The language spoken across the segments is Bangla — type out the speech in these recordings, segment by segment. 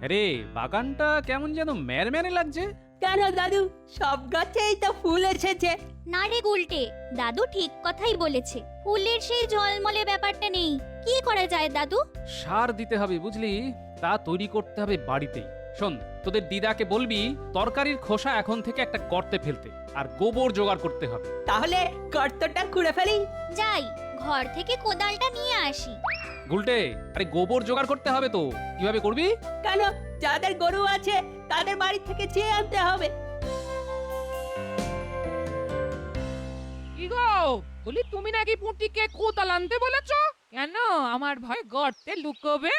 আরে বাগানটা কেমন যেন ম্যারম্যারে লাগছে। কেন দাদু, সব গাছেই তো ফুল এসেছে। না রে গুলটে, দাদু ঠিক কথাই বলেছে, ফুলের সেই ঝলমলে ব্যাপারটা নেই। কি করা যায় দাদু? সার দিতে হবে বুঝলি, তা তৈরি করতে হবে বাড়িতেই। শোন, তোদের দিদাকে বলবি তরকারির খোসা এখন থেকে একটা গর্তে ফেলতে, আর গোবর জোগাড় করতে হবে। তাহলে গর্তটা খুঁড়ে ফেলি। যাই, ঘর থেকে কোদালটা নিয়ে আসি। গুলটে, আরে গোবর জোগাড় করতে হবে তো, কিভাবে করবি? কেন, যাদের গরু আছে তাদের বাড়ি থেকে চেয়ে আনতে হবে। কি গো, বলি তুমি নাকি পুঁটিকে কোদাল আনতে বলেছো? কেন, আমার ভয় গর্তে লুকোবে?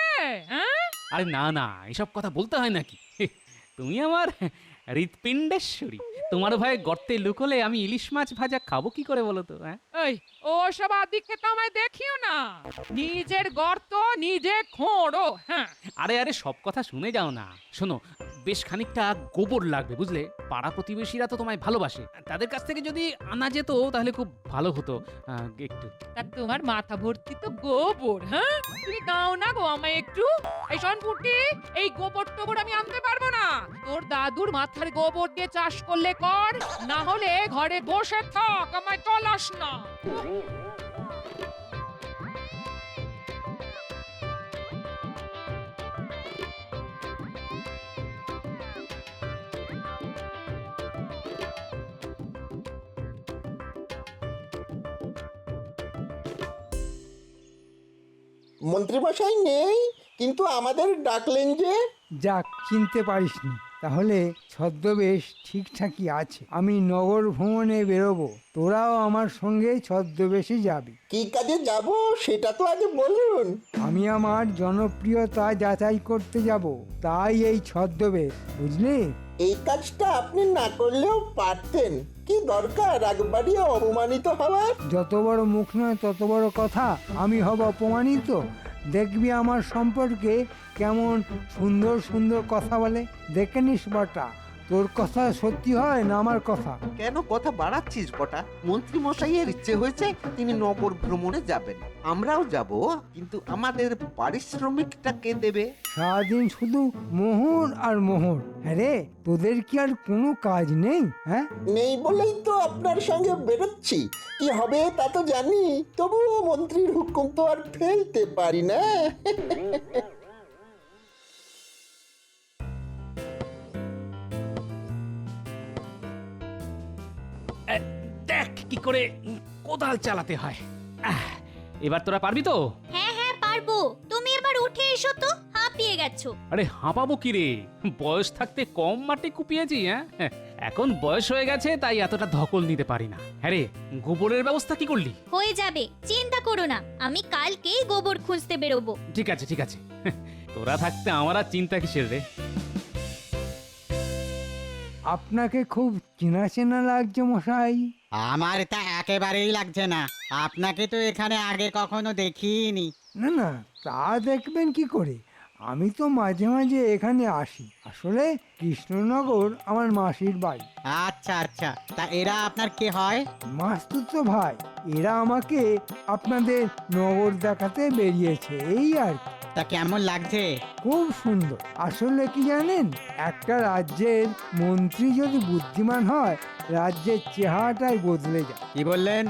হ্যাঁ? আরে না না, এসব কথা বলতে হয় নাকি? তুমি আমার হৃৎপিণ্ডেশ্বরী, তোমার ভয়ে গর্তে লুকোলে আমি ইলিশ মাছ ভাজা খাবো কি করে বলো তো? হ্যাঁ, এই ওসব আদিকে তো আমায় দেখিও না, নিজের গর্ত নিজে খোঁড়ো। হ্যাঁ, আরে আরে সব কথা শুনে যাও না। শোনো, বেশ খানিকটা গোবর লাগবে বুঝলে, পাড়া প্রতিবেশীরা তো তোমায় ভালোবাসে, তাদের কাছ থেকে যদি আনা যেত তাহলে খুব ভালো হতো। একটু তা তোমার মাথা ভর্তি তো গোবর। হ্যাঁ, তুমি দাও না গো আমায় একটু। এই শোন পুঁটি, এই গোবর টোবর আমি আনতে পারবো না। তোর দাদুর মাথার গোবর দিয়ে চাষ করলে কর, না হলে ঘরে বসে থাক, আমায় চলাস না। মন্ত্রীমশাই নেই, কিন্তু আমাদের ডাকলেন যে। যাক, চিনতে পারিসনি, তাহলে ছদ্মবেশ ঠিকঠাকই আছে। আমি নগর ভ্রমণে বেরোবো, তোরাও আমার সঙ্গে ছদ্মবেশে যাবি। কি কাজে যাব সেটা তো আগে বলুন। আমি আমার জনপ্রিয়তা যাচাই করতে যাব, তাই এই ছদ্মবেশ, বুঝলি? এই কাজটা আপনি না করলেও পারতেন, কি দরকার একবারই অপমানিত হওয়ার। যত বড় মুখ নয় তত বড় কথা, আমি হব অপমানিত? দেখবি আমার সম্পর্কে কেমন সুন্দর সুন্দর কথা বলে, দেখে নিস বটা, তোর কথা সত্যি হয় না আমার কথা। কেন কথা বাড়াচ্ছিস বটা? মন্ত্রী মশাইয়ের ইচ্ছে হয়েছে তিনি নগর ভ্রমণে যাবেন, আমরাও যাব, কিন্তু আমাদের পারিশ্রমিকটা কে দেবে? সারাদিন শুধু মোহর আর মোহর। হ্যাঁ রে, তোদের কি আর কোনো কাজ নেই? হ্যাঁ, নেই বলেই তো আপনার সঙ্গে বেরোচ্ছি। কি হবে তা তো জানি, তবুও মন্ত্রীর হুকুম তো আর ফেলতে পারি না। দেখ কি করে কোদাল চালাতে হয়। এবার তোরা পারবি তো? হ্যাঁ হ্যাঁ পারবো, তুমি এবার উঠে এসো তো, হাঁপিয়ে গেছো। আরে হাঁপাবো কি রে, বয়স থাকতে কম মাটি কুপিয়েছি। হ্যাঁ, এখন বয়স হয়ে গেছে তাই এতটা ধকল নিতে পারি না। হ্যাঁ রে, গোবরের ব্যবস্থা কি করলি? হয়ে যাবে, চিন্তা করো না, আমি কালকেই গোবর খুঁজতে বেরোবো। ঠিক আছে ঠিক আছে, তোরা থাকতে আমার আর চিন্তা কিসের রে। আপনাকে খুব চেনা চেনা লাগছে মশাই। আমার তা একেবারেই লাগছে না, আপনাকে তো এখানে আগে কখনো দেখিনি। না না, তা দেখবেন কি করে, আমি তো মাঝে মাঝে এখানে আসি। আসলে কৃষ্ণনগর আমার মাসির বাড়ি। আচ্ছা আচ্ছা, তা এরা আপনার কে হয়? মাস্তুতো ভাই, এরা আমাকে আপনাদের নগর দেখাতে বেরিয়েছে, এই আর কি। তা কেমন লাগছে? খুব সুন্দর। আসলে কি জানেন, একটা রাজ্যের মন্ত্রী যদি বুদ্ধিমান হয়, রাজ্যের চেহারাটাই বদলে যায়। কি বললেন?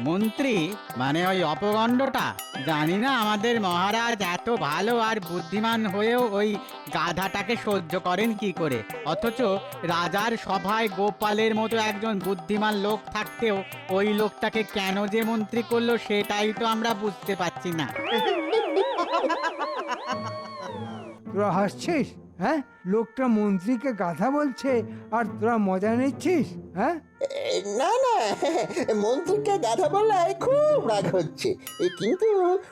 মন্ত্রী মানে ওই অপগণ্ডটা? জানি না আমাদের মহারাজ এত ভালো আর বুদ্ধিমান হয়েও ওই গাধাটাকে সহ্য করেন কি করে, অথচ রাজার সভায় গোপালের মতো একজন বুদ্ধিমান লোক থাকতেও ওই লোকটাকে কেন যে মন্ত্রী করলো সেটাই তো আমরা বুঝতে পারছি না। তোরা হাসছিস? হ্যাঁ, লোকটা মন্ত্রীকে গাধা বলছে আর তোরা মজা নিচ্ছিস? হ্যাঁ, না না, মন্ত্রীকে গাধা বলায় খুব রাগ হচ্ছে, কিন্তু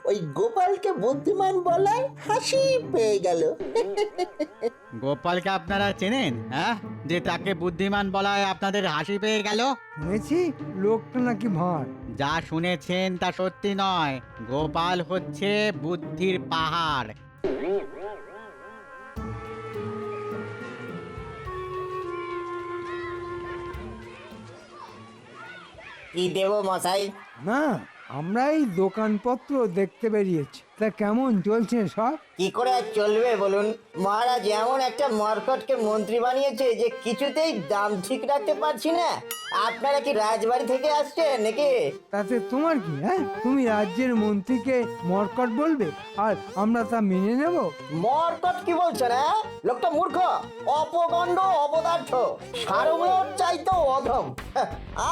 ওই গোপালকে বুদ্ধিমান বলায় হাসি পেয়ে গেল। গোপালকে আপনারা চেনেন? হ্যাঁ, যে তাকে বুদ্ধিমান বলায় আপনাদের হাসি পেয়ে গেল? শুনেছি লোকটা নাকি ভাঁড়। যা শুনেছেন তা সত্যি নয়, গোপাল হচ্ছে বুদ্ধির পাহাড়। কি দেবো মশাই? না, আমরা এই দোকানপত্র দেখতে বেরিয়েছি। তা কেমন চলছে সব? কি করে আর চলবে বলুন? মহারাজ এমন একটা মরকটকে মন্ত্রী বানিয়েছে যে কিছুতেই দাম ঠিক রাখতে পারছি না। আপনারা কি রাজবাড়ি থেকে আসছেন নাকি? তাতে তোমার কি? হ্যাঁ, তুমি রাজ্যের মন্ত্রীকে মরকট বলবে আর আমরা তা মেনে নেব? মরকট কি বলছেন? হ্যাঁ, লোকটা মূর্খ, অপগণ্ড, অপদার্থ, সারমেয়র চাইতো অধম। হ্যাঁ,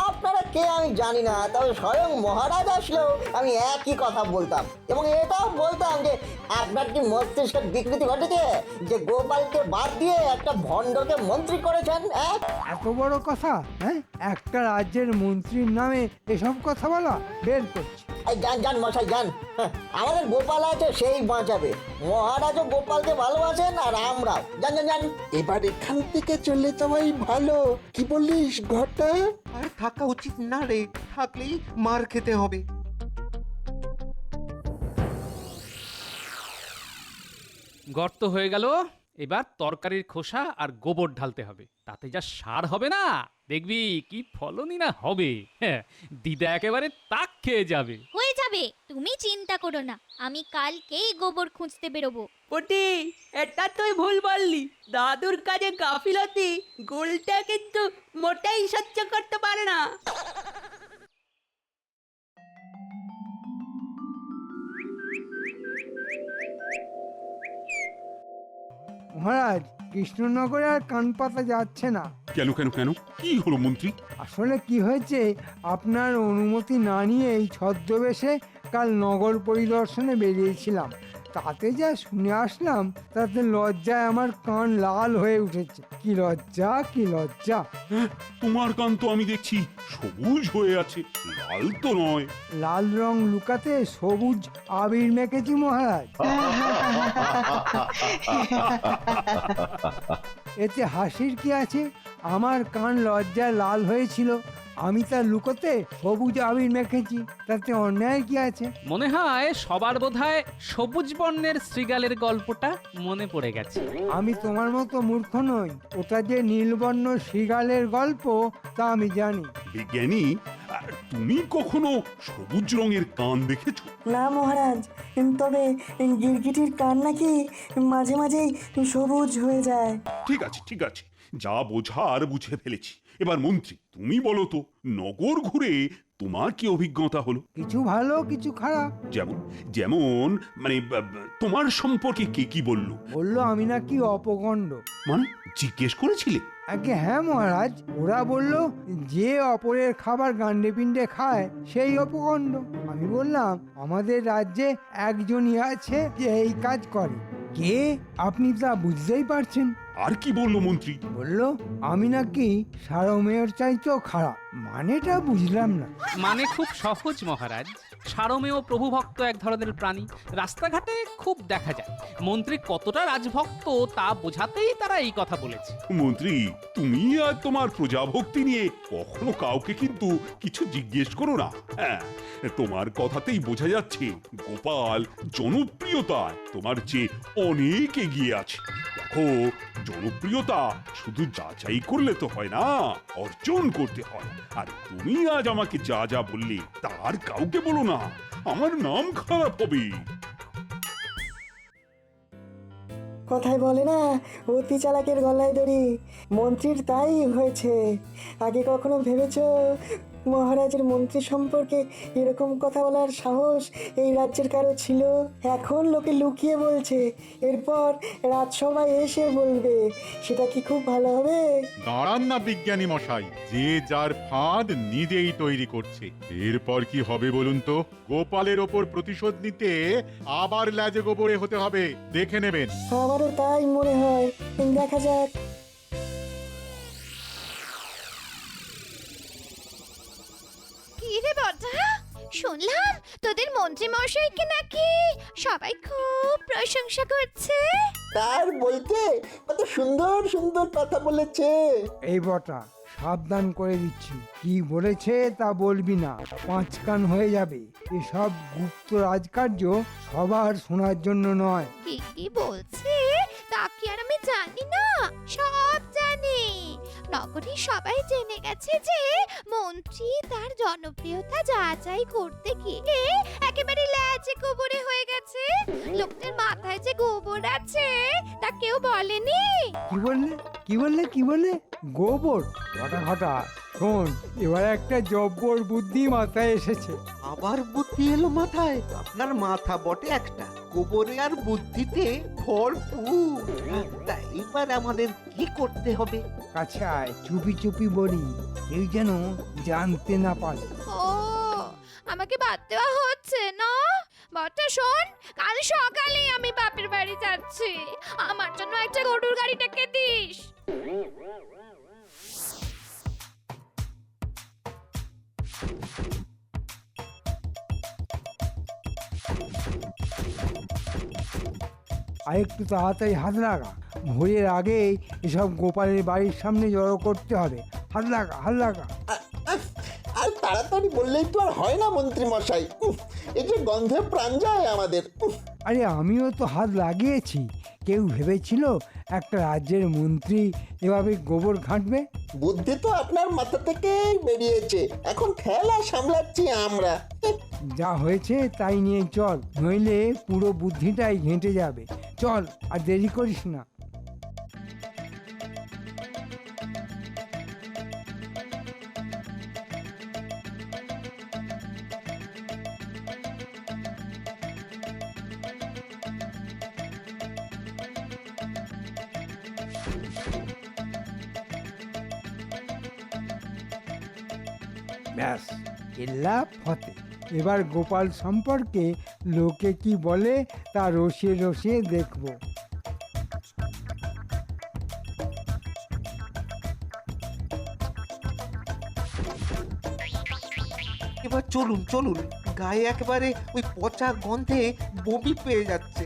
আপনারা কে আমি জানি না, তবে স্বয়ং মহারাজ আসলেও আমি একই কথা বলতাম এবং এটাও বলতাম যে আপনার কি মস্তিষ্কের বিকৃতি ঘটেছে যে গোপালকে বাদ দিয়ে একটা ভণ্ডকে মন্ত্রী করেছেন? হ্যাঁ, এত বড় কথা? হ্যাঁ, একটা রাজ্যের মন্ত্রীর নামে এসব কথা বলা? বের করছি। এই যান যান মশাই যান। হ্যাঁ, আমাদের গোপাল আছে, সেই বাঁচাবে। মহারাজও গোপালকে ভালোবাসেন আর আমরাও। যান যান যান। এবার এখান থেকে চলে যাওয়াই ভালো, কি বলিস ঘটা? আর থাকা উচিত না রে, থাকলেই মার খেতে হবে। গর্ত হয়ে গেল, এবার তরকারির খোসা আর গোবর ঢালতে হবে, তাতে যা সার হবে না, দেখবি কি ফলনই না হবে। হ্যাঁ, দিদা একেবারে তাক খেয়ে যাবে। হয়ে যাবে, তুমি চিন্তা করো না, আমি কালকেই গোবর খুঁজতে বেরোবো। পটি, এটা তুই ভুল বললি। দাদুর কাজে গাফিলতি গোলটা কিন্তু মোটেই সহ্য করতে পারে না। মহারাজ, কৃষ্ণনগরে আর কান পাতা যাচ্ছে না। কেন কেন কেন, কি হলো মন্ত্রী? আসলে কি হয়েছে, আপনার অনুমতি না নিয়ে এই ছদ্মবেশে কাল নগর পরিদর্শনে বেরিয়েছিলাম। তাতে যা শুনে আসলাম তাতে লজ্জায় আমার কান লাল হয়ে উঠেছে। কি লজ্জা, কি লজ্জা! হ্যাঁ, তোমার কান তো আমি দেখছি সবুজ হয়ে আছে, লাল তো নয়। লাল রং লুকাতে সবুজ আবির মেখেছি মহারাজ। এতে হাসির কি আছে? আমার কান লজ্জায় লাল হয়েছিল, আমি তা লুকোতে সবুজ আবির মেখেছি, তাতে অন্যায় কি আছে? মনে হয় সবার বোধহয় সবুজ বর্ণের শ্রীগালের গল্পটা মনে পড়ে গেছে। আমি তোমার মতো মূর্খ নই, ওটা যে নীলবর্ণ শৃগালের গল্প তা আমি জানি। বিজ্ঞানী, তুমি কখনো সবুজ রঙের কান দেখেছো? না মহারাজ, তবে গিরগিটির কান নাকি মাঝে মাঝেই সবুজ হয়ে যায়। ঠিক আছে ঠিক আছে, যা বোঝার বুঝে ফেলেছি। এবার মন্ত্রী, তুমি বলো তো, নগর ঘুরে তোমার কি অভিজ্ঞতা হলো? কিছু ভালো, কিছু খারাপ। যেমন যেমন মানে তোমার সম্পর্কে কে কি বললো? বললো আমি নাকি অপগণ্ড। মানে জিজ্ঞেস করেছিলে? আগে হ্যাঁ মহারাজ, ওরা বলল যে অপরের খাবার গান্ডে পিণ্ডে খায় সেই অপগণ্ড। আমি বললাম আমাদের রাজ্যে একজনই আছে যে এই কাজ করে। কে, আপনি তা বুঝতেই পারছেন। আর কি বললো মন্ত্রী? বলল আমি নাকি সারমেয়র চাইতেও খারাপ। মানেটা বুঝলাম না। মানে খুব সহজ মহারাজ, সারমেয় প্রভুভক্ত এক ধরনের প্রাণী, রাস্তাঘাটে খুব দেখা যায়। মন্ত্রী কতটা রাজভক্ত তা বোঝাতেই তারা এই কথা বলেছে। মন্ত্রী, তুমি আর তোমার প্রজাভক্তি নিয়ে কখনো কাউকে কিন্তু কিছু জিজ্ঞেস করো না। হ্যাঁ, তোমার কথাতেই বোঝা যাচ্ছে গোপাল জনপ্রিয়তায় তোমার চেয়ে অনেক এগিয়ে আছে। দেখো, জনপ্রিয়তা শুধু যাচাই করলে তো হয় না, অর্জন করতে হয়। আর তুমি আজ আমাকে যা যা বললে তার কাউকে বলো না, আমার নাম খারাপ হবে। কথায় বলে না, অতি চালাকের গলায় দড়ি। মন্ত্রীর তাই হয়েছে। আগে কখনো ভেবেছো মহারাজের মন্ত্রী সম্পর্কে এরকম কথা বলার সাহস এই রাজ্যের কারো ছিল? এখন লোকে লুকিয়ে বলছে, এরপর রাজসভায় এসে বলবে। সেটা কি খুব ভালো হবে? দাঁড়ান না বিজ্ঞানী মশাই, যে যার ফাঁদ নিজেই তৈরি করছে। এরপর কি হবে বলুন তো? গোপালের ওপর প্রতিশোধ নিতে আবার ল্যাজে গোবরে হতে হবে, দেখে নেবেন। আমারও তাই মনে হয়, দেখা যাক। কিরে বর্ধা, শুনলাম তোদের মন্ত্রী মশাইকে নাকি সবাই খুব প্রশংসা করছে। তার বলতে কত সুন্দর সুন্দর কথা বলেছে। এই বটা, সাবধান করে দিচ্ছি, কি বলেছে তা বলবি না, 5 কান হয়ে যাবে। এসব গুপ্ত রাজকার্য সবার শোনার জন্য নয়। কি কি বলছে তা কি আর আমি জানি না? সব জানি। নগর করি সবাই জেনে গেছে যে মন্ত্রী তার জনপ্রিয়তা যাচাই করতে গিয়ে একেবারে লাজে গোবরে হয়ে গেছে। লোকটার মাথায় যে গোবর আছে তা কেউ বলেনি। কি বললে কি বললে কি বললে? গোবর? ঘটা ঘটা শোন, এবার একটা জব্বর বুদ্ধি মাথায় এসেছে। আবার বুদ্ধি এলো মাথায়? আপনার মাথা বটে একটা, গোবরে আর বুদ্ধিতে ভরপুর। তা এবার আমাদের কি করতে হবে? কাছে আয়, চুপি চুপি বলি, কেউ যেন জানতে না পারে। ও, আমাকে বাদ দেওয়া হচ্ছে না? বটা শোন, কাল সকালে আমি বাপের বাড়ি যাচ্ছি, আমার জন্য একটা গরুর গাড়িটাকে দিস। আর একটু তাড়াতাড়ি হাত লাগা, ভোরের আগে এসব গোপালের বাড়ির সামনে জড়ো করতে হবে। হাত লাগা হাত লাগা। আর তাড়াতাড়ি বললেই তো আর হয় না মন্ত্রী মশাই। এই যে গন্ধে প্রাণ যায় আমাদের। আরে আমিও তো হাত লাগিয়েছি। কেউ ভেবেছিল একটা রাজ্যের মন্ত্রী এভাবে গোবর ঘাঁটবে? বুদ্ধি তো আপনার মাথা থেকেই বেরিয়েছে, এখন খেলা সামলাচ্ছি আমরা। যা হয়েছে তাই নিয়ে চল, নইলে পুরো বুদ্ধিটাই ঘেঁটে যাবে। চল, আর দেরি করিস না। ব্যাস, কেল্লা ফতে। এবার গোপাল সম্পর্কে লোকে কি বলে তা রসিয়ে রসিয়ে দেখবো। এবার চলুন চলুন, গায়ে একেবারে ওই পচা গন্ধে বমি পেয়ে যাচ্ছে।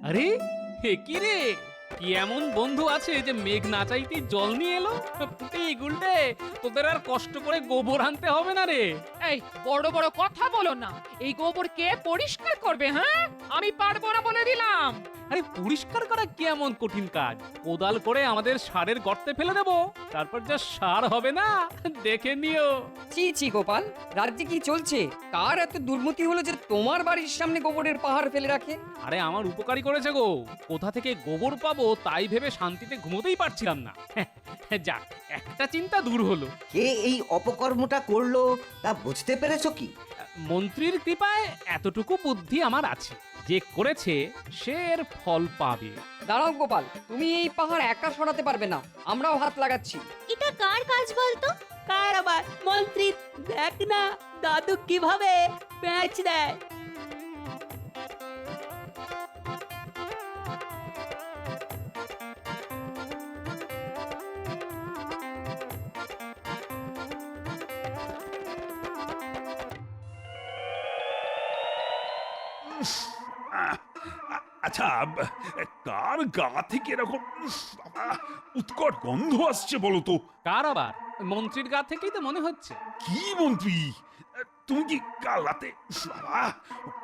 আরে হে কি রে, কি এমন বন্ধু আছে যে মেঘ না চাইতেই জল নিয়ে এলো? পুটি গুলটে, তোদের আর কষ্ট করে গোবর আনতে হবে না রে। এই বড় বড় কথা বলো না, এই গোবর কে পরিষ্কার করবে? হ্যাঁ, আমি পারবো না বলে দিলাম। আরে পরিষ্কার করা কি এমন কঠিন কাজ? কোদাল করে আমাদের সারের গর্তে ফেলে দেবো, তারপর যা সার হবে না দেখে নিও। ছি ছি গোপাল, রাজ্যে কি চলছে? কার এত দুর্মতি হলো যে তোমার বাড়ির সামনে গোবরের পাহাড় ফেলে রাখে? আরে আমার উপকারী করেছে গো, কোথা থেকে গোবর পাবো তাই ভেবে শান্তিতে ঘুমোতেই পারছিলাম না। যাক, একটা চিন্তা দূর হলো। কে এই অপকর্মটা করলো তা বুঝতে পেরেছো কি? মন্ত্রীর কৃপায় এতটুকু বুদ্ধি আমার আছে, যে করেছে সে এর ফল পাবে। দাঁড়াও গোপাল, তুমি এই পাহাড় একা সরাতে পারবে না, আমরাও হাত লাগাচ্ছি। এটা কার কাজ বলতো? কার আবার? মন্ত্রী, দেখ না দাদু কিভাবে প্যাঁচ দেয়। আচ্ছা, কার গা থেকে এরকম উৎকট গন্ধ আসছে বলো তো? কার আবার? মন্ত্রীর গা থেকেই তো মনে হচ্ছে। কি মন্ত্রী, তুমি কি কাল রাতে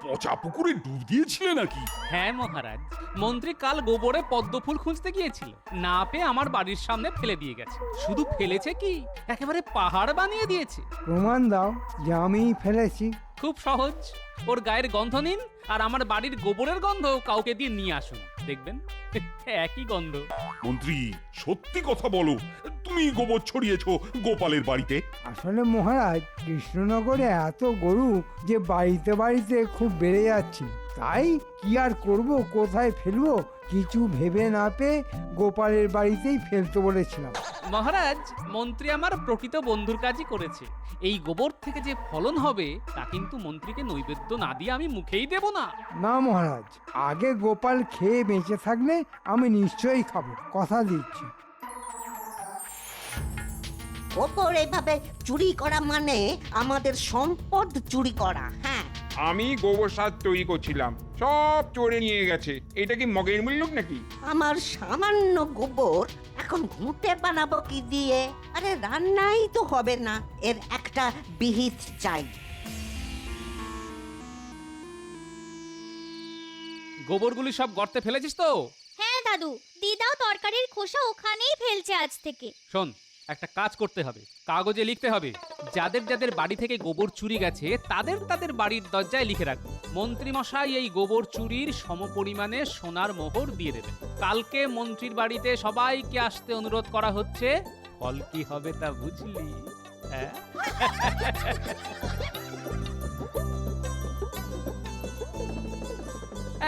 পচা পুকুরে ডুব দিয়েছিলে নাকি? হ্যাঁ মহারাজ, মন্ত্রী কাল গোবরে পদ্ম ফুল খুঁজতে গিয়েছিল, না পেয়ে আমার বাড়ির সামনে ফেলে দিয়ে গেছে। শুধু ফেলেছে কি, একেবারে পাহাড় বানিয়ে দিয়েছে। প্রমাণ দাও যে আমিই ফেলেছি। খুব সহজ, ওর গায়ের গন্ধ নিন আর আমার বাড়ির গোবরের গন্ধ কাউকে দিয়ে নিয়ে আসুন, দেখবেন একই গন্ধ। মন্ত্রী, সত্যি কথা বলো, তুমি গোবর ছড়িয়েছো গোপালের বাড়িতে? আসলে মহারাজ, কৃষ্ণনগরে এত গরু যে বাড়িতে বাড়িতে খুব বেড়ে যাচ্ছে, তাই কি আর করব, কোথায় ফেলবো কিছু ভেবে না পেয়ে গোপালের বাড়িতেই ফেলতে বলেছিলাম। মহারাজ, মন্ত্রী আমার প্রকৃত বন্ধুর কাজই করেছে। এই গোবর থেকে যে ফলন হবে তা কিন্তু মন্ত্রীকে নৈবেদ্য না দিয়ে আমি মুখেই দেব না। না মহারাজ, আগে গোপাল খেয়ে বেঁচে থাকলে আমি নিশ্চয়ই খাবো, কথা দিচ্ছি। গোবর এভাবে চুরি করা মানে আমাদের সম্পদ চুরি করা। হ্যাঁ, আমি গোবর সার তৈরি করছিলাম, সব চোরে নিয়ে গেছে। এটা কি মগের মূল্য নাকি? আমার সামান্য গোবর এখন ঘুঁটে বানাবো কি দিয়ে? আরে রান্নাই তো হবে না, এর একটা বিহিত চাই। গোবরগুলি সব গর্তে ফেলেছিস তো? হ্যাঁ দাদু, দিদাও তরকারির খোসা ওখানেই ফেলছে আজ থেকে। শোন, একটা কাজ করতে হবে, কাগজে লিখতে হবে যাদের যাদের বাড়ি থেকে গোবর চুরি গেছে তাদের তাদের বাড়ির দরজায় লিখে রাখবে মন্ত্রী মশাই এই গোবর চুরির সমপরিমাণে সোনার মোহর দিয়ে দেবেন। কালকে মন্ত্রীর বাড়িতে সবাইকে আসতে অনুরোধ করা হচ্ছে। ফল কি হবে তা বুঝলি? হ্যাঁ?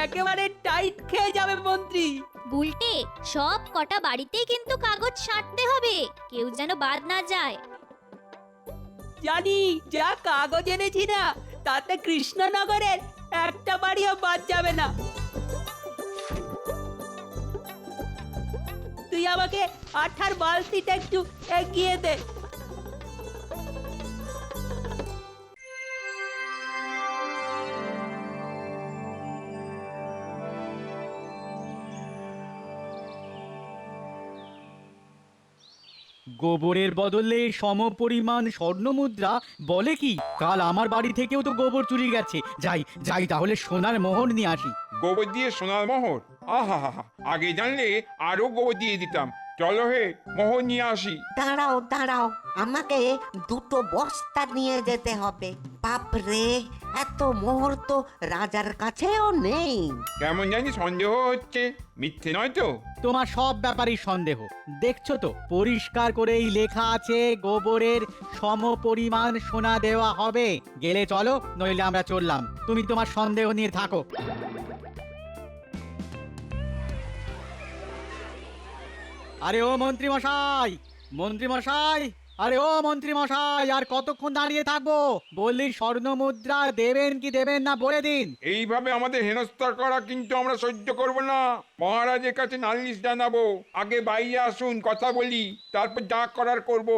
একেবারে টাইট খেয়ে যাবে মন্ত্রী। বুলটে, সব কটা বাড়িতেই কিন্তু কাগজ ছাঁটতে হবে, কেউ যেন বাদ না যায়। জানি, যা কাগজ এনেছি না তাতে কৃষ্ণনগরের একটা বাড়িও বাদ যাবে না। তুই আমাকে আঠার বালতিটা একটু এগিয়ে দে। গোবরের বদলে সমপরিমাণ স্বর্ণমুদ্রা বলে কি? কাল আমার বাড়ি থেকেও তো গোবর চুরি গেছে। যাই যাই তাহলে সোনার মোহর নিয়ে আসি। গোবর দিয়ে সোনার মোহর? আহা হা, আগে জানলে আরো গোবর দিয়ে দিতাম। চলো হে, মোহর নিয়ে আসি। দাঁড়াও দাঁড়াও, আমাকে দুটো বস্তা নিয়ে যেতে হবে। বাপরে, এত মোহর তো রাজার কাছেও নেই। কেমন জানি সন্দেহ হচ্ছে, মিথ্যে নয় তো? তোমার সব ব্যাপারই সন্দেহ। দেখছো তো পরিষ্কার করেই লেখা আছে গোবরের সমপরিমাণ সোনা দেওয়া হবে। গেলে চলো, নইলে আমরা চললাম। তুমি তোমার সন্দেহ নিয়ে থাকো। আরে ও মন্ত্রী মশাই, মন্ত্রী মশাই, আরে ও মন্ত্রী মশাই, আর কতক্ষণ দাঁড়িয়ে থাকবো? বললি স্বর্ণ মুদ্রা দেবেন কি দেবেন না বলে দিন। এইভাবে আমাদের হেনস্থা করা কিন্তু আমরা সহ্য করব না। মহারাজের কাছে নালিশ জানাবো। আগে বাইরে আসুন, কথা বলি, তারপর যা করার করব।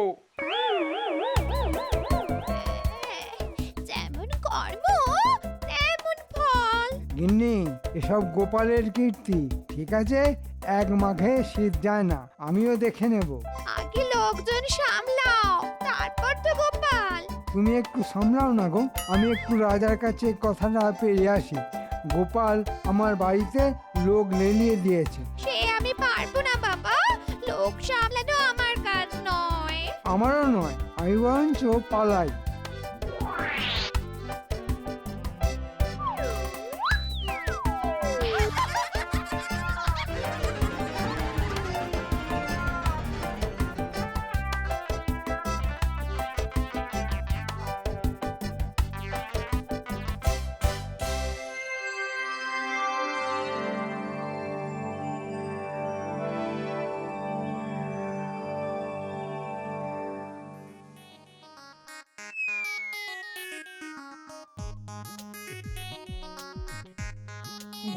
যেমন কর্ম তেমন ফল। গিন্নি, এসব গোপালের কীর্তি। ঠিক আছে, এক মাঘে শীত যায় না, আমিও দেখে নেব। আগে লোকজন সামলাও, তারপর তো গোপাল। তুমি একটু সামলাও না গো, আমি একটু রাজার কাছে কথাটা পেরিয়ে আসি। গোপাল আমার বাড়িতে লোক লেলিয়ে দিয়েছে। সে আমি পারবো না বাবা, লোক সামলানো আমার কাজ নয়। আমারও নয়, আমি বরঞ্চ পালাই।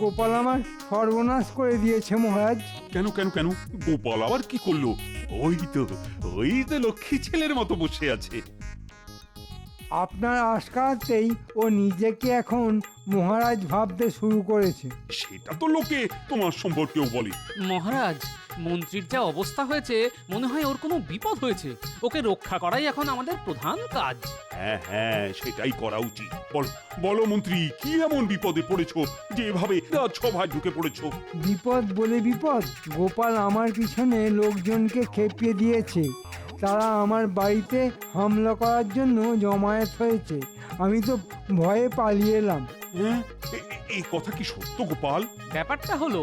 গোপাল আমার সর্বনাশ করে দিয়েছে মহারাজ। কেন কেন কেন? গোপাল আবার কি করলো? ওই তো লক্ষ্মী ছেলের মতো বসে আছে। আপনার আশকারাতেই ও নিজেকে এখন মহারাজ ভাবতে শুরু করেছে। সেটা তো লোকে তোমার সম্পর্কেও বলে। মহারাজ, মন্ত্রীর যা অবস্থা হয়েছে মনে হয় ওর কোনো বিপদ হয়েছে। ওকে রক্ষা করাই এখন আমাদের প্রধান কাজ। হ্যাঁ হ্যাঁ, সেটাই করা উচিত। বলো মন্ত্রী, কি এমন বিপদে পড়েছো যে এভাবে রাজসভায় ঢুকে পড়েছো? বিপদ বলে বিপদ, গোপাল আমার পিছনে লোকজনকে খেপিয়ে দিয়েছে। তারা আমার বাড়িতে হামলা করার জন্য জমায়েত হয়েছে। আমি তো ভয়ে পালিয়ে এলাম। হ্যাঁ, এই কথা কি সত্য গোপাল? ব্যাপারটা হলো,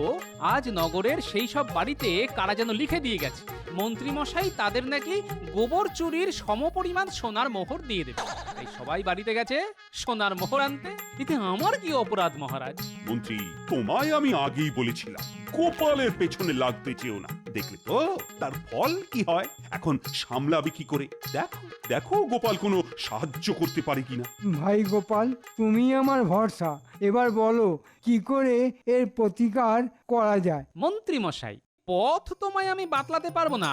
আজ নগরের সেই সব বাড়িতে কারা যেন লিখে দিয়ে গেছে মন্ত্রী মশাই তাদের নাকি গোবর চুরির সমপরিমাণ সোনার মোহর দিয়ে দেবে। তাই সবাই বাড়িতে গেছে সোনার মোহর আনতে। এতে আমার কি অপরাধ মহারাজ? মন্ত্রী, তোমায় আমি আগেই বলেছিলাম গোপালের পেছনে লাগতে চেও না। দেখলে তো তার ফল কি হয়। এখন সামলাবে কি করে? দেখো দেখো গোপাল কোনো সাহায্য করতে পারে কিনা। ভাই গোপাল, তুমি আমার ভরসা। এবার বলো কি করে এর প্রতিকার করা যায়। মন্ত্রী মশাই, পথ তোমায় আমি বাতলাতে পারবো না।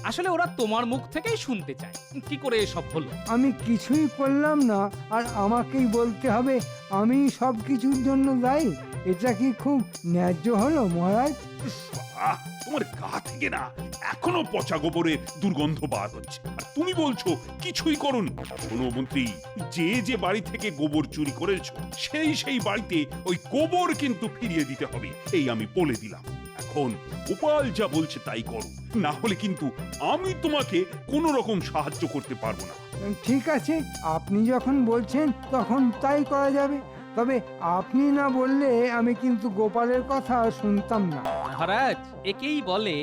আসলে ওরা তোমার মুখ থেকেই শুনতে চায় কি করে এসব হলো। আমি কিছুই করলাম না, আর আমাকেই বলতে হবে আমি সব কিছুর জন্য দায়ী। এটা কি খুব ন্যায্য হলো মহারাজ? আহ, তোমার গা থেকে না এখনো পচা গোবরের দুর্গন্ধ বার হচ্ছে, আর তুমি বলছো কিছুই করুন। শোনো মন্ত্রী, যে যে বাড়ি থেকে গোবর চুরি করেছো সেই বাড়িতে ওই গোবর কিন্তু ফিরিয়ে দিতে হবে, এই আমি বলে দিলাম। এখন গোপাল যা বলছে তাই করো, না হলে কিন্তু আমি তোমাকে কোনো রকম সাহায্য করতে পারবো না। ঠিক আছে, আপনি যখন বলছেন তখন তাই করা যাবে। তবে আপনি না বললে আমি কিন্তু গোপালের কথা শুনতাম না। মহারাজ, একেই বলে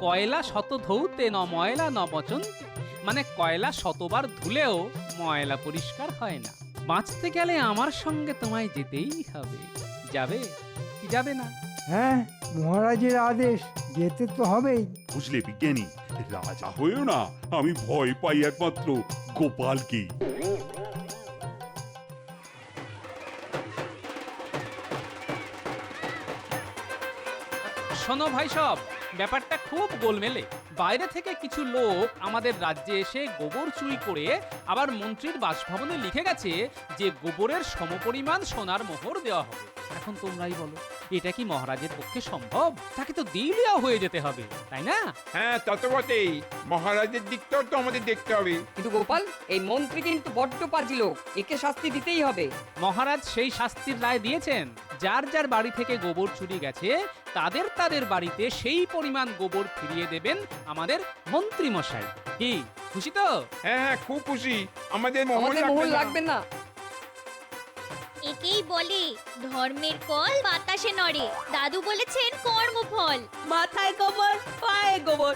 কয়লা শত ধৌতে ন ময়লা ন পচন্তি। মানে কয়লা শতবার ধুলেও ময়লা পরিষ্কার হয় না। বাঁচতে গেলে আমার সঙ্গে তোমায় যেতেই হবে। যাবে কি যাবে না? হ্যাঁ, মহারাজের আদেশ, যেতে তো হবেই। বুঝলে বিজ্ঞানী, রাজা হয়েও না আমি ভয় পাই একমাত্র গোপালকেই। শোনো ভাই সব, ব্যাপারটা খুব গোলমেলে। বাইরে থেকে কিছু লোক আমাদের রাজ্যে এসে গোবর চুরি করে আবার মন্ত্রীর বাসভবনে লিখে গেছে যে গোবরের সমপরিমাণ সোনার মোহর দেওয়া হবে। এখন তোমরাই বলো, এটা কি মহারাজের পক্ষে সম্ভব? তাকে তো দেউলিয়া হয়ে যেতে হবে, তাই না? হ্যাঁ, তত বটেই। মহারাজের দিকটাও তো আমাদের দেখতে হবে। কিন্তু গোপাল, এই মন্ত্রী কিন্তু বড্ড পাজি লোক, একে শাস্তি দিতেই হবে। মহারাজ সেই শাস্তির রায় দিয়েছেন। যার যার বাড়ি থেকে গোবর চুরি গেছে তাদের তাদের বাড়িতে সেই পরিমাণ গোবর ফিরিয়ে দেবেন আমাদের মন্ত্রী মশাই। কি খুশি তো? হ্যাঁ হ্যাঁ, খুব খুশি। আমাদের আমাদের মোহর লাগবে লাগবে না। একেই বলে ধর্মের কল বাতাসে নড়ে। দাদু বলেছেন কর্মফল। মাথায় গোবর, পায়ে গোবর।